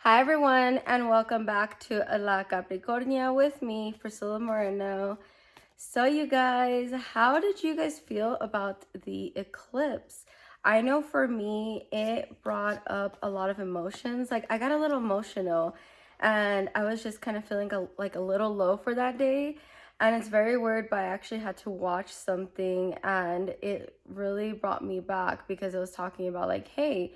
Hi everyone, and welcome back to La Capricornia with me, Priscilla Moreno. So you guys, how did you guys feel about the eclipse? I know for me, it brought up a lot of emotions. Like I got a little emotional and I was just kind of feeling like a little low for that day. And it's very weird, but I actually had to watch something and it really brought me back because it was talking about like, hey,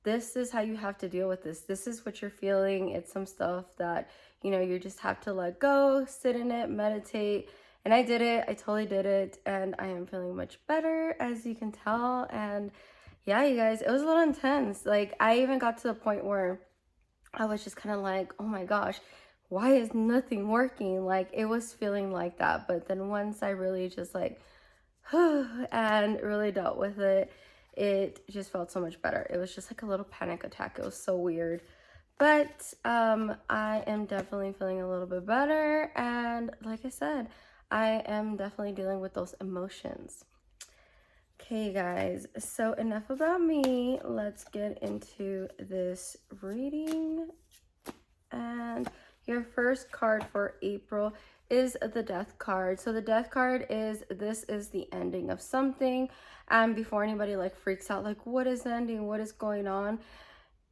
this is how you have to deal with this. This is what you're feeling. It's some stuff that, you just have to let go, sit in it, meditate. And I did it. I totally did it. And I am feeling much better, as you can tell. And yeah, you guys, it was a little intense. Like, I even got to the point where I was just kind of like, oh my gosh, why is nothing working? Like, it was feeling like that. But then once I really just like, and really dealt with it, it just felt so much better. It was just like a little panic attack. It was so weird. But I am definitely feeling a little bit better. And like I said, I am definitely dealing with those emotions. Okay, guys, so enough about me. Let's get into this reading. And your first card for April is the Death card. So the Death card is, this is the ending of something. And before anybody like freaks out, like what is ending, what is going on,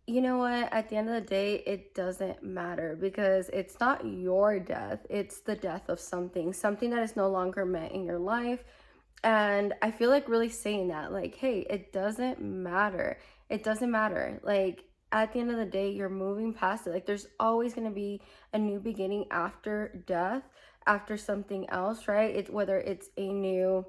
you know what, at the end of the day, it doesn't matter because it's not your death, it's the death of something that is no longer meant in your life. And I feel like really saying that, like, hey, it doesn't matter. It doesn't matter. Like, at the end of the day, you're moving past it. Like, there's always going to be a new beginning after death, after something else, right? It's whether it's a new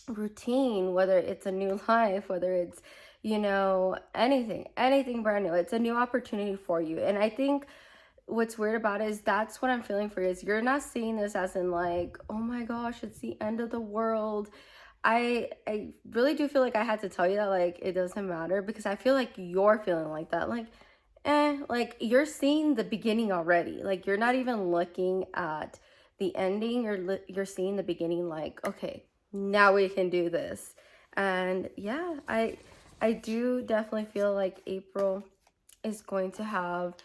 routine, whether it's a new life, whether it's, anything brand new. It's a new opportunity for you. And I think what's weird about it is that's what I'm feeling for you is you're not seeing this as in like, oh my gosh, it's the end of the world. I really do feel like I had to tell you that like it doesn't matter because I feel like you're feeling like that. Like, like you're seeing the beginning already. Like you're not even looking at the ending. You're seeing the beginning like, okay, now we can do this. And yeah, I do definitely feel like April is going to have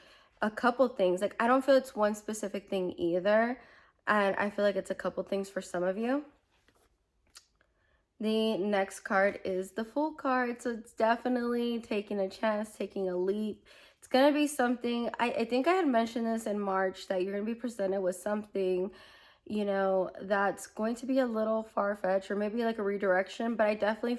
a couple things. Like I don't feel it's one specific thing either. And I feel like it's a couple things for some of you. The next card is the Fool card. So it's definitely taking a chance, taking a leap. It's going to be something, I think I had mentioned this in March, that you're going to be presented with something, that's going to be a little far-fetched or maybe like a redirection. But I definitely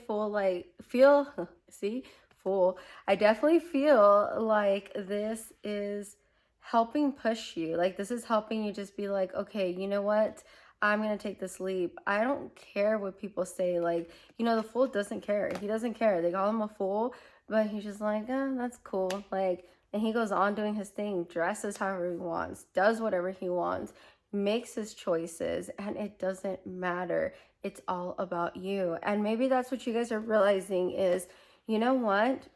see, fool. I definitely feel like this is helping push you. Like this is helping you just be like, okay, you know what? I'm gonna take this leap. I don't care what people say. Like, the fool doesn't care. He doesn't care. They call him a fool, but he's just like, that's cool. Like, and he goes on doing his thing, dresses however he wants, does whatever he wants, makes his choices, and it doesn't matter. It's all about you. And maybe that's what you guys are realizing is, you know what?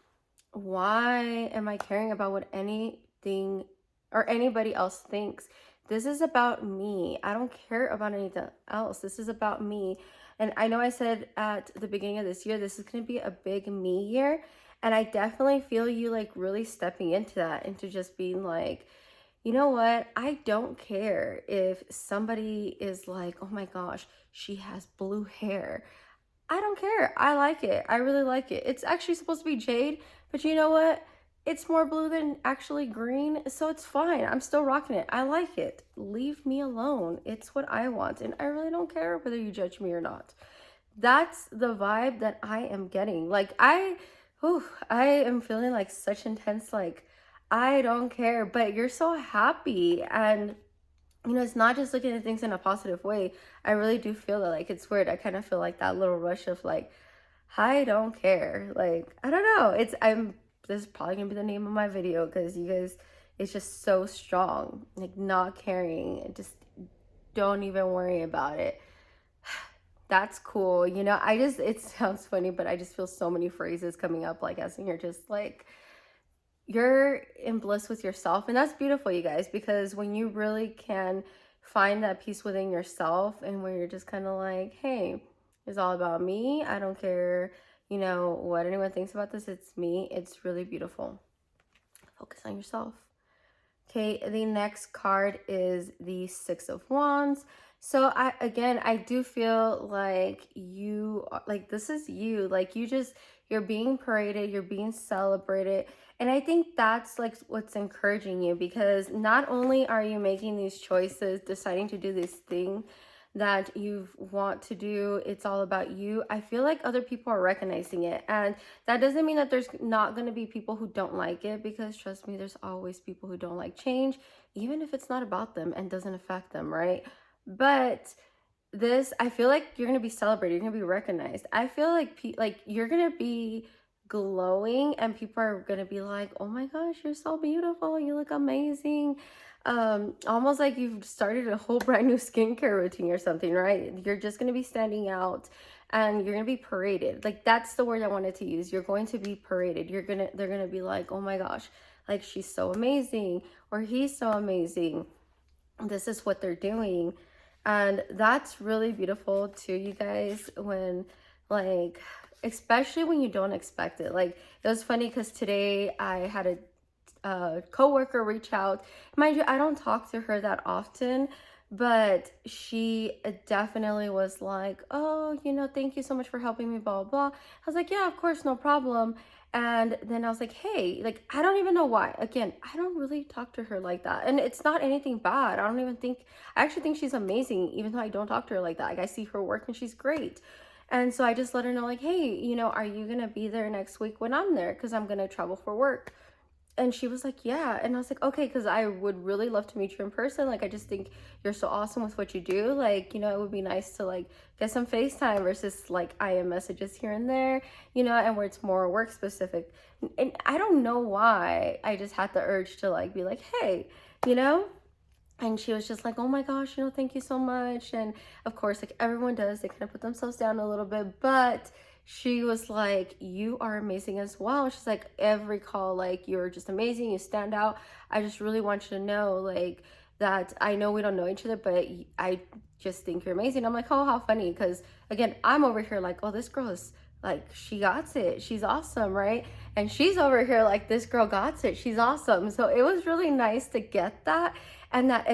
Why am I caring about what anything or anybody else thinks? This is about me. I don't care about anything else. This is about me. And I know I said at the beginning of this year, this is going to be a big me year. And I definitely feel you like really stepping into that, into just being like, you know what? I don't care if somebody is like, oh my gosh, she has blue hair. I don't care. I like it. I really like it. It's actually supposed to be jade, but you know what? It's more blue than actually green, so it's fine. I'm still rocking it. I like it. Leave me alone. It's what I want, and I really don't care whether you judge me or not. That's the vibe that I am getting. Like I am feeling like such intense like I don't care, but you're so happy and it's not just looking at things in a positive way. I really do feel that, like, it's weird. I kind of feel like that little rush of like, I don't care. Like, I don't know. This is probably gonna be the name of my video because you guys, it's just so strong. Like, not caring. Just don't even worry about it. That's cool. It sounds funny, but I just feel so many phrases coming up, like, as in you're just like, you're in bliss with yourself. And that's beautiful, you guys, because when you really can find that peace within yourself and where you're just kind of like, hey, it's all about me. I don't care, what anyone thinks about this. It's me. It's really beautiful. Focus on yourself. Okay, the next card is the Six of Wands. So I do feel like like this is you, like you're being paraded, you're being celebrated. And I think that's like what's encouraging you, because not only are you making these choices, deciding to do this thing that you want to do, it's all about you. I feel like other people are recognizing it. And that doesn't mean that there's not going to be people who don't like it, because trust me, there's always people who don't like change, even if it's not about them and doesn't affect them, right? But this, I feel like you're gonna be celebrated, you're gonna be recognized. I feel like like you're gonna be glowing, and people are gonna be like, oh my gosh, you're so beautiful, you look amazing. Almost like you've started a whole brand new skincare routine or something, right? You're just gonna be standing out, and you're gonna be paraded. Like, that's the word I wanted to use. You're going to be paraded. They're gonna be like, oh my gosh, like she's so amazing, or he's so amazing. This is what they're doing. And that's really beautiful too, you guys, when, like, especially when you don't expect it. Like, it was funny because today I had a coworker reach out. Mind you, I don't talk to her that often, but she definitely was like, oh, thank you so much for helping me, blah, blah, blah. I was like, yeah, of course, no problem. And then I was like, hey, like, I don't even know why. Again, I don't really talk to her like that. And it's not anything bad. I actually think she's amazing, even though I don't talk to her like that. Like, I see her work and she's great. And so I just let her know, like, hey, are you going to be there next week when I'm there? Because I'm going to travel for work. And she was like, yeah. And I was like, okay, because I would really love to meet you in person. Like, I just think you're so awesome with what you do. Like, it would be nice to like get some FaceTime versus like IM messages here and there, and where it's more work specific. And I don't know why I just had the urge to like be like, hey, you know? And she was just like, oh my gosh, thank you so much. And of course, like everyone does, they kind of put themselves down a little bit, but she was like, you are amazing as well. She's like, every call, like, you're just amazing, you stand out. I just really want you to know, like, that I know we don't know each other, but I just think you're amazing. I'm like, oh, how funny. Because again, I'm over here like, oh, this girl is like, she got it, she's awesome, right? And she's over here like, this girl got it, she's awesome. So it was really nice to get that, and that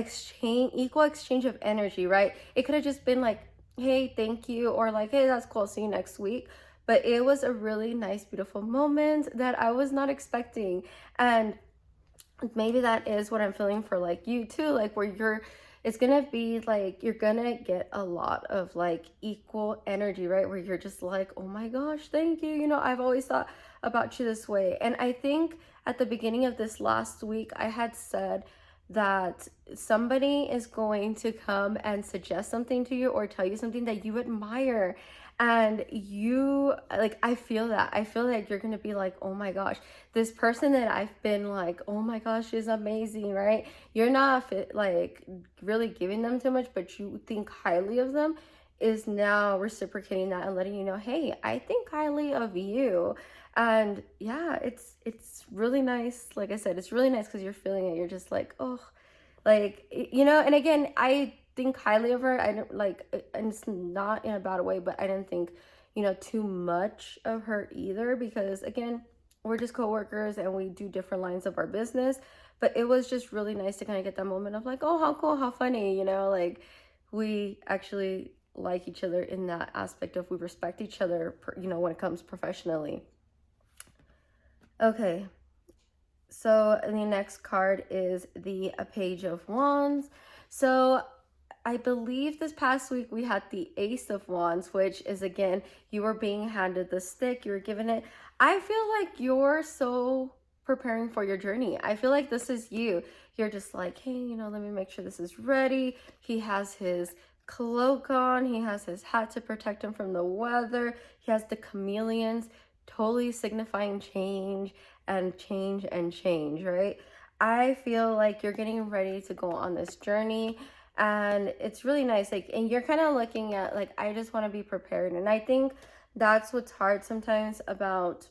equal exchange of energy, right? It could have just been like, hey, thank you, or like, hey, that's cool, see you next week. But it was a really nice, beautiful moment that I was not expecting. And maybe that is what I'm feeling for like you too, like where it's gonna be like you're gonna get a lot of like equal energy, right? Where you're just like, oh my gosh, thank you. I've always thought about you this way. And I think at the beginning of this last week, I had said that somebody is going to come and suggest something to you or tell you something that you admire. And you, like, I feel that. I feel like you're going to be like, oh my gosh, this person that I've been like, oh my gosh, she's amazing, right? You're not like really giving them too much, but you think highly of them, is now reciprocating that and letting you know, hey, I think highly of you. And yeah, it's really nice. Like I said, it's really nice because you're feeling it. You're just like, oh, like, and again, I think highly of her. I don't like, and it's not in a bad way, but I didn't think, too much of her either, because again, we're just coworkers and we do different lines of our business. But it was just really nice to kind of get that moment of like, oh, how cool, how funny, like we actually like each other in that aspect of we respect each other, when it comes professionally. Okay, so the next card is the Page of Wands. So I believe this past week we had the Ace of Wands, which is, again, you were being handed the stick, you were given it. I feel like you're so preparing for your journey. I feel like this is you. You're just like, hey, let me make sure this is ready. He has his cloak on, he has his hat to protect him from the weather, he has the chameleons, totally signifying change and change and change, right? I feel like you're getting ready to go on this journey, and it's really nice. Like, and you're kind of looking at like, I just want to be prepared. And I think that's what's hard sometimes about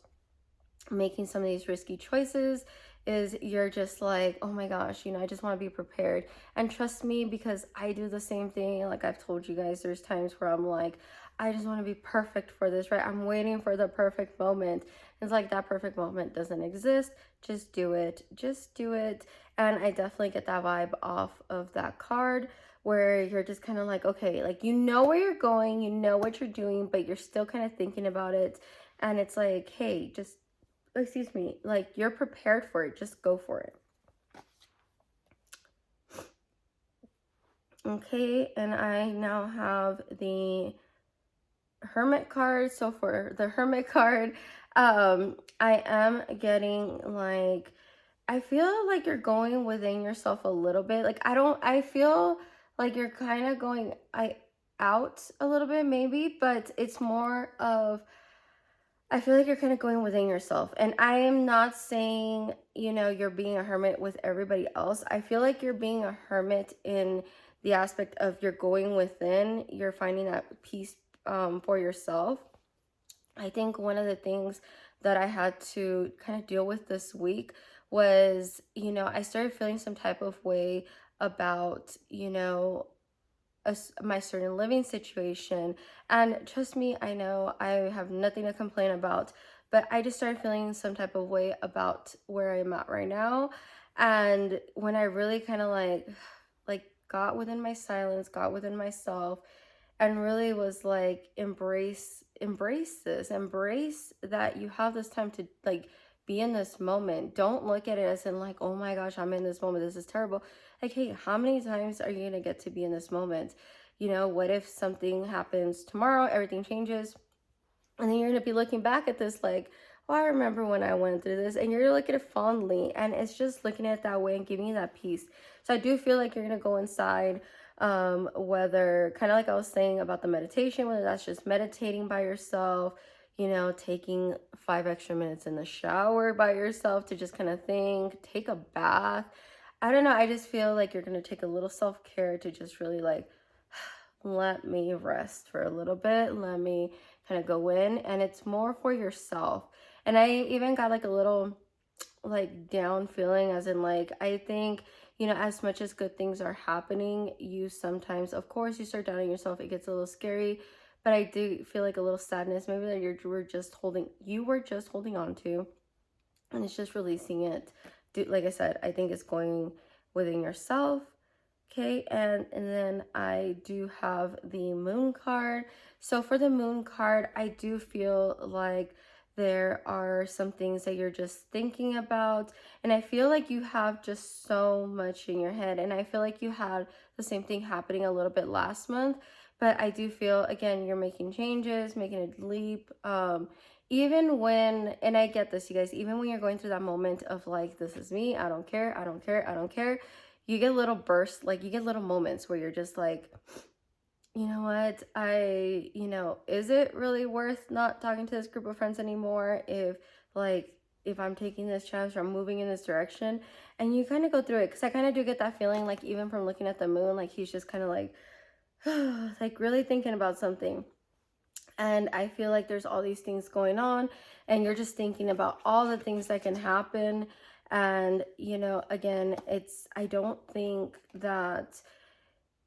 making some of these risky choices, is you're just like, oh my gosh, I just want to be prepared. And trust me, because I do the same thing. Like I've told you guys, there's times where I'm like, I just want to be perfect for this, right? I'm waiting for the perfect moment. It's like that perfect moment doesn't exist. Just do it. Just do it. And I definitely get that vibe off of that card where you're just kind of like, okay, like you know where you're going, you know what you're doing, but you're still kind of thinking about it. And it's like, hey, just, excuse me, like you're prepared for it. Just go for it. Okay, and I now have the Hermit card. So for the Hermit card, I am getting like, I feel like you're going within yourself a little bit. Like I feel like you're kind of going out a little bit maybe, but it's more of, I feel like you're kind of going within yourself. And I am not saying, you're being a hermit with everybody else. I feel like you're being a hermit in the aspect of you're going within, you're finding that peace for yourself. I think one of the things that I had to kind of deal with this week was, I started feeling some type of way about, my certain living situation. And trust me, I know I have nothing to complain about, but I just started feeling some type of way about where I'm at right now. And when I really kind of like got within my silence, got within myself, and really was like, embrace this, embrace that you have this time to like be in this moment. Don't look at it as in like, oh my gosh, I'm in this moment, this is terrible. Like, hey, how many times are you gonna get to be in this moment? What if something happens tomorrow, everything changes, and then you're gonna be looking back at this like, oh, I remember when I went through this, and you're looking at it fondly, and it's just looking at it that way and giving you that peace. So I do feel like you're gonna go inside, whether kind of like I was saying about the meditation, whether that's just meditating by yourself, taking 5 extra minutes in the shower by yourself to just kind of think, take a bath. I don't know. I just feel like you're gonna take a little self-care to just really like let me rest for a little bit. Let me kind of go in, and it's more for yourself. And I even got like a little like down feeling, as in like, I think, as much as good things are happening, you sometimes, of course, you start doubting yourself. It gets a little scary, but I do feel like a little sadness maybe that you were just holding on to, and it's just releasing it. Like I said, I think it's going within yourself. Okay, and then I do have the moon card. So for the moon card, I do feel like there are some things that you're just thinking about, and I feel like you have just so much in your head, and I feel like you had the same thing happening a little bit last month, but I do feel, again, you're making changes, making a leap, even when, and I get this, you guys, even when you're going through that moment of like, this is me, I don't care, I don't care, I don't care, you get little bursts, like you get little moments where you're just like, you know what, is it really worth not talking to this group of friends anymore if I'm taking this chance or I'm moving in this direction? And you kind of go through it, because I kind of do get that feeling, like even from looking at the moon, like he's just kind of like, like really thinking about something. And I feel like there's all these things going on, and you're just thinking about all the things that can happen. And, again, I don't think that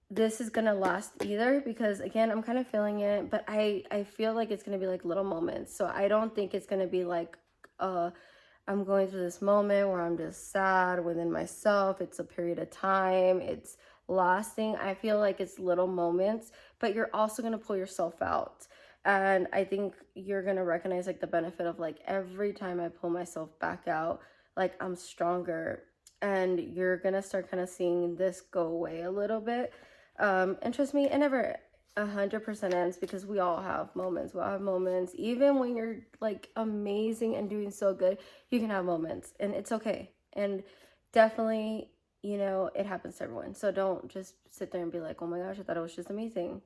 this is gonna last either, because again, I'm kind of feeling it, but I feel like it's gonna be like little moments. So I don't think it's gonna be like, I'm going through this moment where I'm just sad within myself. It's a period of time. It's lasting. I feel like it's little moments, but you're also going to pull yourself out. And I think you're going to recognize like the benefit of like, every time I pull myself back out, like I'm stronger, and you're going to start kind of seeing this go away a little bit. And trust me, it never 100% ends, because we all have moments. We all have moments. Even when you're like amazing and doing so good, you can have moments, and it's okay. And definitely, it happens to everyone. So don't just sit there and be like, oh my gosh, I thought it was just amazing.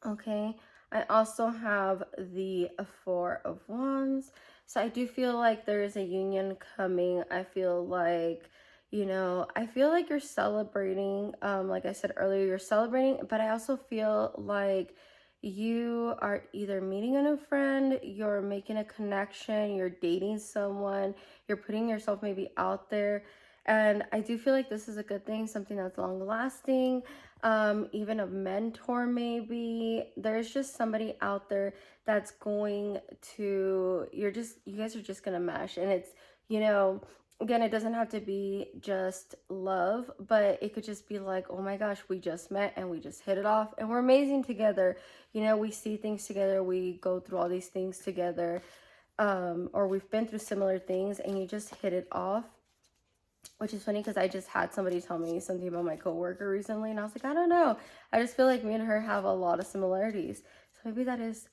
Okay. I also have the Four of Wands. So I do feel like there is a union coming. I feel like, I feel like you're celebrating, like I said earlier, you're celebrating, but I also feel like you are either meeting a new friend, you're making a connection, you're dating someone, you're putting yourself maybe out there. And I do feel like this is a good thing, something that's long lasting. even a mentor maybe. There's just somebody out there that's going to, you guys are just gonna mesh. And it's, you know, again, it doesn't have to be just love, but it could just be like, oh my gosh, we just met and we just hit it off and we're amazing together. You know, we see things together, we go through all these things together, or we've been through similar things and you just hit it off. Which is funny because I just had somebody tell me something about my coworker recently, and I was like, I don't know. I just feel like me and her have a lot of similarities. So maybe that is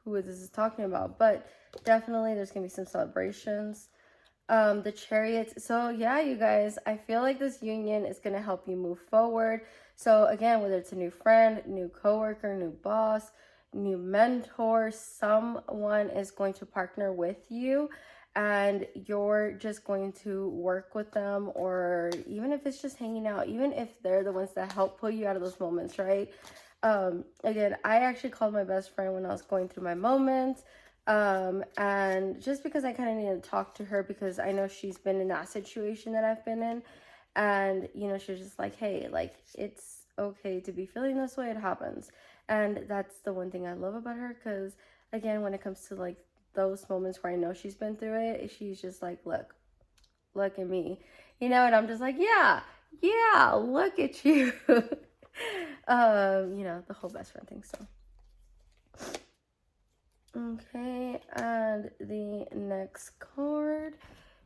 who this is talking about. But definitely, there's gonna be some celebrations. The chariots. So yeah, you guys, I feel like this union is gonna help you move forward. So again, whether it's a new friend, new coworker, new boss, new mentor, someone is going to partner with you and you're just going to work with them, or even if it's just hanging out, even if they're the ones that help pull you out of those moments, right? Again, I actually called my best friend when I was going through my moments, and just because I kind of needed to talk to her because I know she's been in that situation that I've been in, and you know, she's just like, hey, like, it's okay to be feeling this way, it happens. And that's the one thing I love about her, because again, when it comes to like those moments where I know she's been through it, she's just like, look at me, you know, and I'm just like, yeah, look at you. You know, the whole best friend thing. So okay, and the next card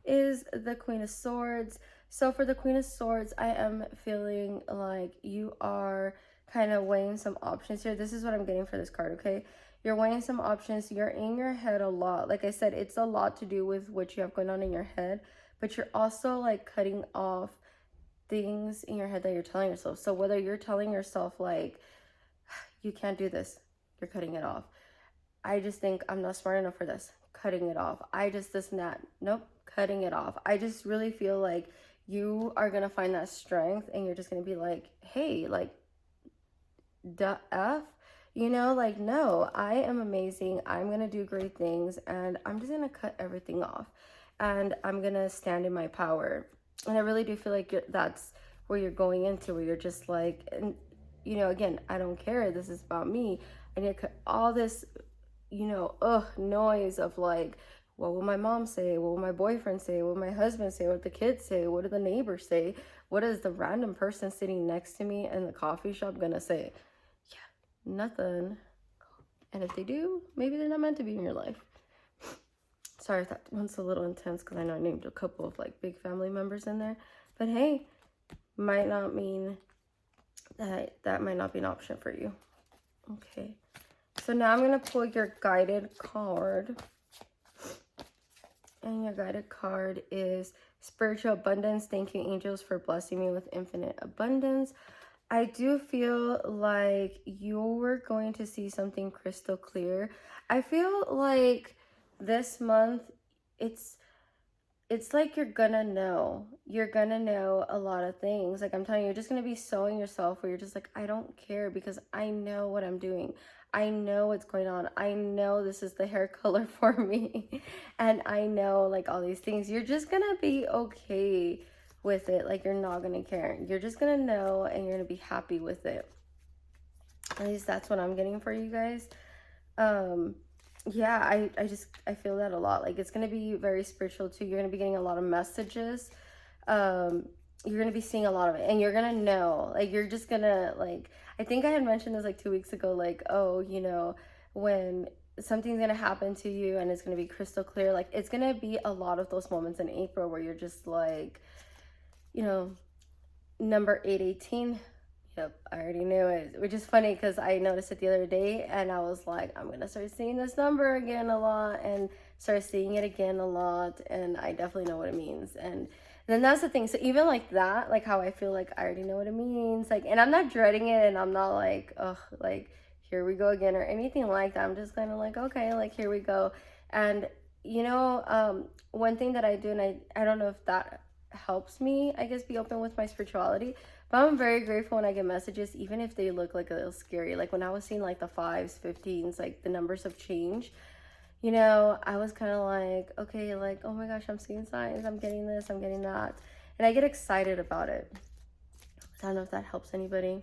is the Queen of Swords. So for the Queen of Swords, I am feeling like you are kind of weighing some options here. This is what I'm getting for this card, okay? You're weighing some options. You're in your head a lot. Like I said, it's a lot to do with what you have going on in your head, but you're also like cutting off things in your head that you're telling yourself. So whether you're telling yourself like, you can't do this, you're cutting it off. I just think I'm not smart enough for this, cutting it off. I just this and that, nope, cutting it off. I just really feel like you are gonna find that strength and you're just gonna be like, hey, like, the F, you know, like, no, I am amazing, I'm gonna do great things, and I'm just gonna cut everything off and I'm gonna stand in my power. And I really do feel like that's where you're going into, where you're just like, and you know, again, I don't care, this is about me. I need to cut all this, you know, noise of like, what will my mom say? What will my boyfriend say? What will my husband say? What will the kids say? What do the neighbors say? What is the random person sitting next to me in the coffee shop gonna say? Yeah, nothing. And if they do, maybe they're not meant to be in your life. Sorry if that one's a little intense because I know I named a couple of like big family members in there. But hey, might not mean that might not be an option for you. Okay. So now I'm going to pull your guided card. And your guided card is Spiritual Abundance. Thank you, angels, for blessing me with infinite abundance. I do feel like you're going to see something crystal clear. I feel like this month, it's like you're gonna know a lot of things. Like I'm telling you, you're just gonna be sewing yourself where you're just like, I don't care because I know what I'm doing. I know what's going on. I know this is the hair color for me. And I know like all these things. You're just gonna be okay with it. Like you're not gonna care. You're just gonna know and you're gonna be happy with it. At least that's what I'm getting for you guys. Yeah, I feel that a lot. Like it's gonna be very spiritual too. You're gonna be getting a lot of messages. You're gonna be seeing a lot of it, and you're gonna know. Like you're just gonna like. I think I had mentioned this like 2 weeks ago. Like, oh, you know, when something's gonna happen to you and it's gonna be crystal clear. Like it's gonna be a lot of those moments in April where you're just like, you know, number 818. Yep, I already knew it, which is funny because I noticed it the other day and I was like, I'm gonna start seeing this number again a lot and start seeing it again a lot, and I definitely know what it means. And then that's the thing. So even like that, like how I feel like I already know what it means, like, and I'm not dreading it and I'm not like, oh, like here we go again or anything like that. I'm just kind of like, okay, like here we go. And you know, one thing that I do, and I don't know if that helps me, I guess, be open with my spirituality, but I'm very grateful when I get messages, even if they look like a little scary. Like when I was seeing like the 5s, 15s, like the numbers have changed, you know, I was kind of like, okay, like, oh my gosh, I'm seeing signs, I'm getting this, I'm getting that. And I get excited about it. I don't know if that helps anybody.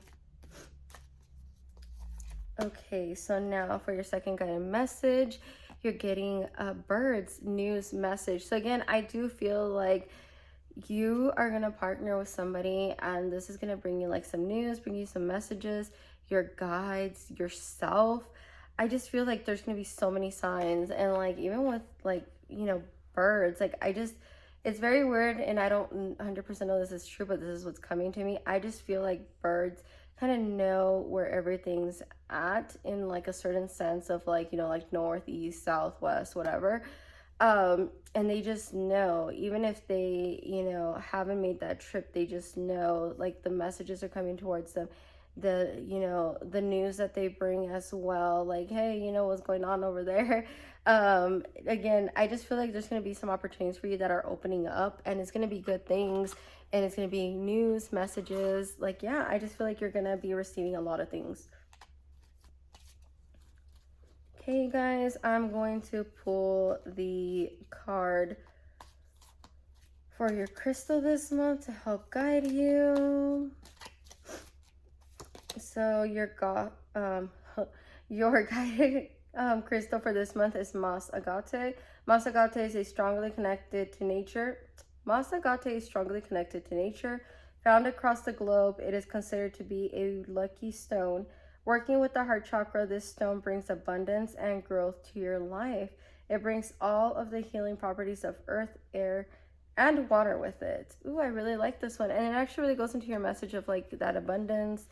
Okay, so now for your second guided message, you're getting a bird's news message. So again, I do feel like you are going to partner with somebody, and this is going to bring you like some news, bring you some messages, your guides, yourself. I just feel like there's going to be so many signs, and like even with like, you know, birds, like it's very weird, and I don't 100% know this is true, but this is what's coming to me. I just feel like birds kind of know where everything's at in like a certain sense of like, you know, like northeast, southwest, whatever. And they just know, even if they, you know, haven't made that trip, they just know like the messages are coming towards them, the, you know, the news that they bring as well, like, hey, you know what's going on over there. Again, I just feel like there's going to be some opportunities for you that are opening up, and it's going to be good things, and it's going to be news messages. Like, yeah, I just feel like you're going to be receiving a lot of things. Okay, guys, I'm going to pull the card for your crystal this month to help guide you. So your your guided crystal for this month is Mas Agate. Mas Agate is strongly connected to nature. Mas Agate is strongly connected to nature. Found across the globe, it is considered to be a lucky stone. Working with the heart chakra, this stone brings abundance and growth to your life. It brings all of the healing properties of earth, air, and water with it. Ooh, I really like this one. And it actually really goes into your message of like that abundance,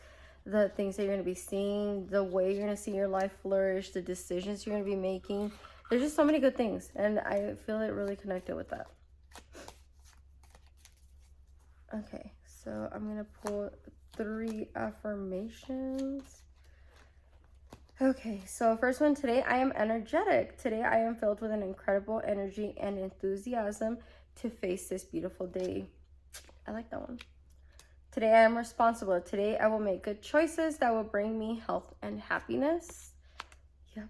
the things that you're going to be seeing, the way you're going to see your life flourish, the decisions you're going to be making. There's just so many good things, and I feel it really connected with that. Okay, so I'm going to pull 3 affirmations. Okay, so first one, today I am energetic. Today I am filled with an incredible energy and enthusiasm to face this beautiful day. I like that one. Today I am responsible. Today I will make good choices that will bring me health and happiness. Yep.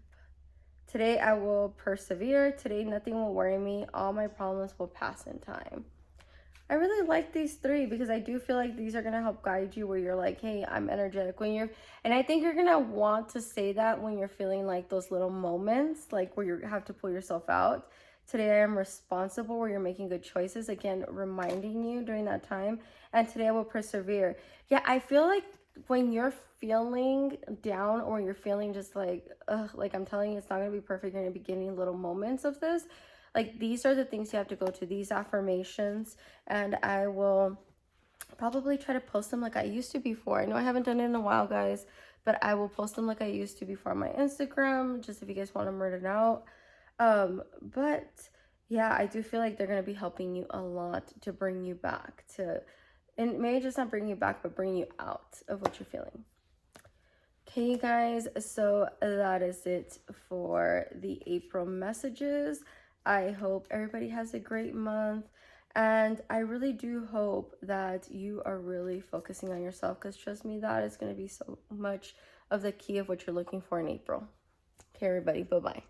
Today I will persevere. Today nothing will worry me. All my problems will pass in time. I really like these 3 because I do feel like these are going to help guide you where you're like, hey, I'm energetic. And I think you're going to want to say that when you're feeling like those little moments, like where you have to pull yourself out. Today I am responsible, where you're making good choices. Again, reminding you during that time. And today I will persevere. Yeah, I feel like when you're feeling down, or you're feeling just like, ugh, like I'm telling you, it's not going to be perfect. You're going to be getting little moments of this. Like, these are the things you have to go to, these affirmations. And I will probably try to post them like I used to before. I know I haven't done it in a while, guys, but I will post them like I used to before on my Instagram, just if you guys want them written out. But yeah, I do feel like they're going to be helping you a lot to bring you back to, and maybe just not bring you back, but bring you out of what you're feeling. Okay, you guys, so that is it for the April messages. I hope everybody has a great month, and I really do hope that you are really focusing on yourself, because trust me, that is going to be so much of the key of what you're looking for in April. Okay, everybody, bye-bye.